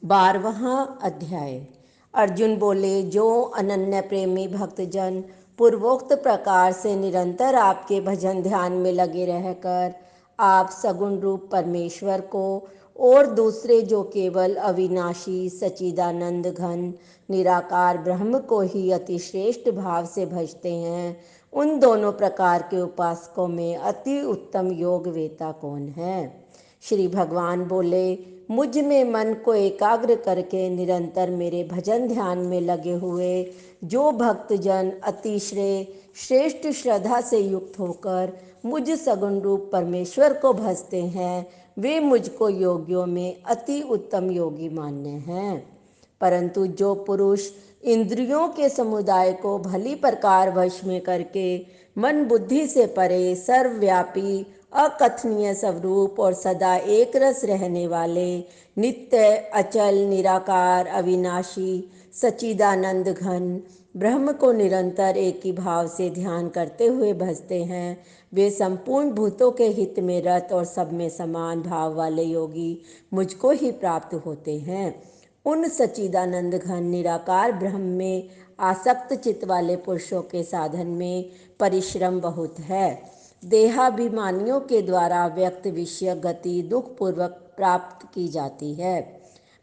12वां अध्याय। अर्जुन बोले, जो अनन्य प्रेमी भक्तजन पूर्वोक्त प्रकार से निरंतर आपके भजन ध्यान में लगे रहकर आप सगुण रूप परमेश्वर को और दूसरे जो केवल अविनाशी सच्चिदानंद घन निराकार ब्रह्म को ही अति श्रेष्ठ भाव से भजते हैं, उन दोनों प्रकार के उपासकों में अति उत्तम योग वेता कौन है? श्री भगवान बोले, मुझ में मन को एकाग्र करके निरंतर मेरे भजन ध्यान में लगे हुए जो भक्तजन अतिश्रेय श्रेष्ठ श्रद्धा से युक्त होकर मुझ सगुण रूप परमेश्वर को भजते हैं, वे मुझको योगियों में अति उत्तम योगी मान्य हैं। परंतु जो पुरुष इंद्रियों के समुदाय को भली प्रकार वश में करके मन बुद्धि से परे सर्वव्यापी अकथनीय स्वरूप और सदा एक रस रहने वाले नित्य अचल निराकार अविनाशी सच्चिदानंद घन ब्रह्म को निरंतर एक ही भाव से ध्यान करते हुए भजते हैं, वे संपूर्ण भूतों के हित में रत और सब में समान भाव वाले योगी मुझको ही प्राप्त होते हैं। उन सच्चिदानंद घन निराकार ब्रह्म में आसक्त चित्त वाले पुरुषों के साधन में परिश्रम बहुत है। देहाभिमानियों के द्वारा व्यक्त विषय गति दुख पूर्वक प्राप्त की जाती है,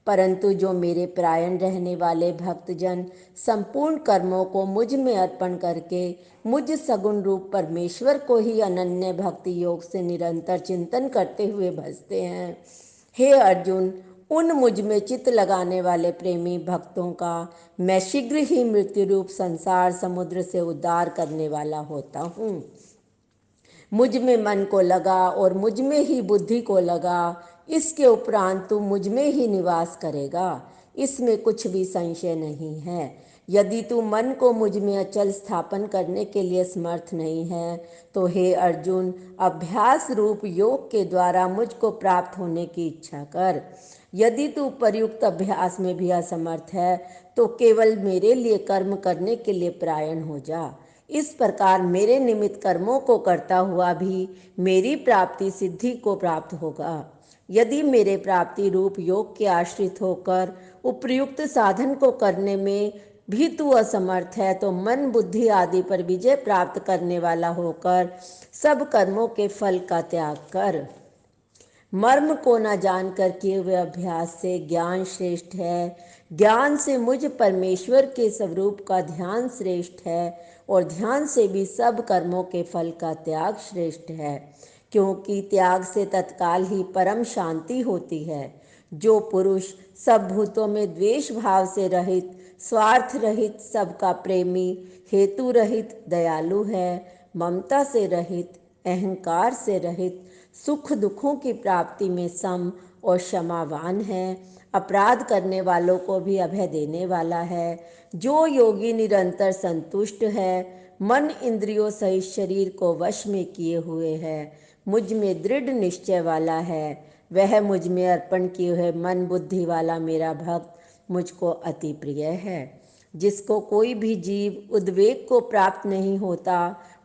परंतु जो मेरे प्रायण रहने वाले भक्तजन संपूर्ण कर्मों को मुझ में अर्पण करके मुझ सगुण रूप परमेश्वर को ही अनन्य भक्ति योग से निरंतर चिंतन करते हुए भजते हैं, हे अर्जुन, उन मुझ में चित्त लगाने वाले प्रेमी भक्तों का मैं शीघ्र ही मृत्यु रूप संसार समुद्र से उद्धार करने वाला होता हूँ। मुझ में मन को लगा और मुझ में ही बुद्धि को लगा, इसके उपरांत तू मुझ में ही निवास करेगा, इसमें कुछ भी संशय नहीं है। यदि तू मन को मुझ में अचल स्थापन करने के लिए समर्थ नहीं है तो हे अर्जुन, अभ्यास रूप योग के द्वारा मुझको प्राप्त होने की इच्छा कर। यदि तू प्रयुक्त अभ्यास में भी असमर्थ है तो केवल मेरे लिए कर्म करने के लिए प्रायण हो जा। इस प्रकार मेरे निमित्त कर्मों को करता हुआ भी मेरी प्राप्ति सिद्धि को प्राप्त होगा। यदि मेरे प्राप्ति रूप योग के आश्रित होकर उपयुक्त साधन को करने में भी तू असमर्थ है तो मन बुद्धि आदि पर विजय प्राप्त करने वाला होकर सब कर्मों के फल का त्याग कर। मर्म को न जानकर किए हुए अभ्यास से ज्ञान श्रेष्ठ है, ज्ञान से मुझ परमेश्वर के स्वरूप का ध्यान श्रेष्ठ है और ध्यान से भी सब कर्मों के फल का त्याग श्रेष्ठ है, क्योंकि त्याग से तत्काल ही परम शांति होती है। जो पुरुष सब भूतों में द्वेष भाव से रहित स्वार्थ रहित सबका प्रेमी हेतु रहित दयालु है, ममता से रहित अहंकार से रहित सुख दुखों की प्राप्ति में सम और क्षमावान है, अपराध करने वालों को भी अभय देने वाला है, जो योगी निरंतर संतुष्ट है, मन इंद्रियों सहित शरीर को वश में किए हुए है, मुझ में दृढ़ निश्चय वाला है, वह मुझ में अर्पण किए हुए मन बुद्धि वाला मेरा भक्त मुझको अति प्रिय है। जिसको कोई भी जीव उद्वेग को प्राप्त नहीं होता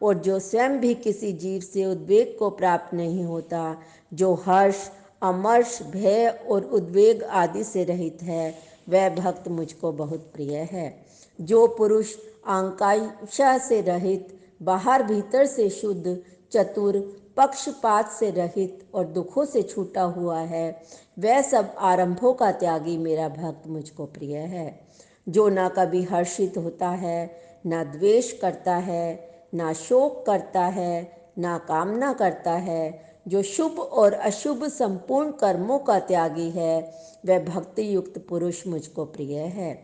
और जो स्वयं भी किसी जीव से उद्वेग को प्राप्त नहीं होता, जो हर्ष अमर्ष भय और उद्वेग आदि से रहित है, वह भक्त मुझको बहुत प्रिय है। जो पुरुष आकांक्षा से रहित बाहर भीतर से शुद्ध चतुर पक्षपात से रहित और दुखों से छूटा हुआ है, वह सब आरंभों का त्यागी मेरा भक्त मुझको प्रिय है। जो ना कभी हर्षित होता है, ना द्वेष करता है, ना शोक करता है, ना कामना करता है, जो शुभ और अशुभ संपूर्ण कर्मों का त्यागी है, वह भक्ति युक्त पुरुष मुझको प्रिय है।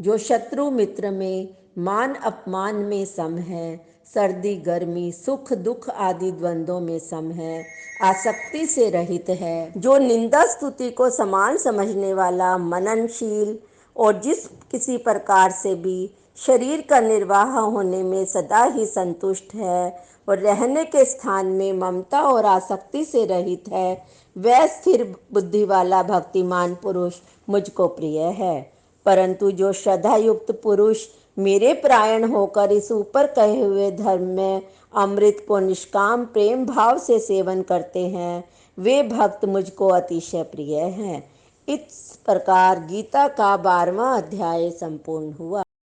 जो शत्रु मित्र में मान अपमान में सम है, सर्दी गर्मी सुख दुख आदि द्वंद्वों में सम है, आसक्ति से रहित है, जो निंदा स्तुति को समान समझने वाला मननशील और जिस किसी प्रकार से भी शरीर का निर्वाह होने में सदा ही संतुष्ट है और रहने के स्थान में ममता और आसक्ति से रहित है, वह स्थिर बुद्धि वाला भक्तिमान पुरुष मुझको प्रिय है। परंतु जो श्रद्धा युक्त पुरुष मेरे प्रायण होकर इस ऊपर कहे हुए धर्म में अमृत को निष्काम प्रेम भाव से सेवन करते हैं, वे भक्त मुझको अतिशय प्रिय हैं। इस प्रकार गीता का 12वां अध्याय संपूर्ण हुआ।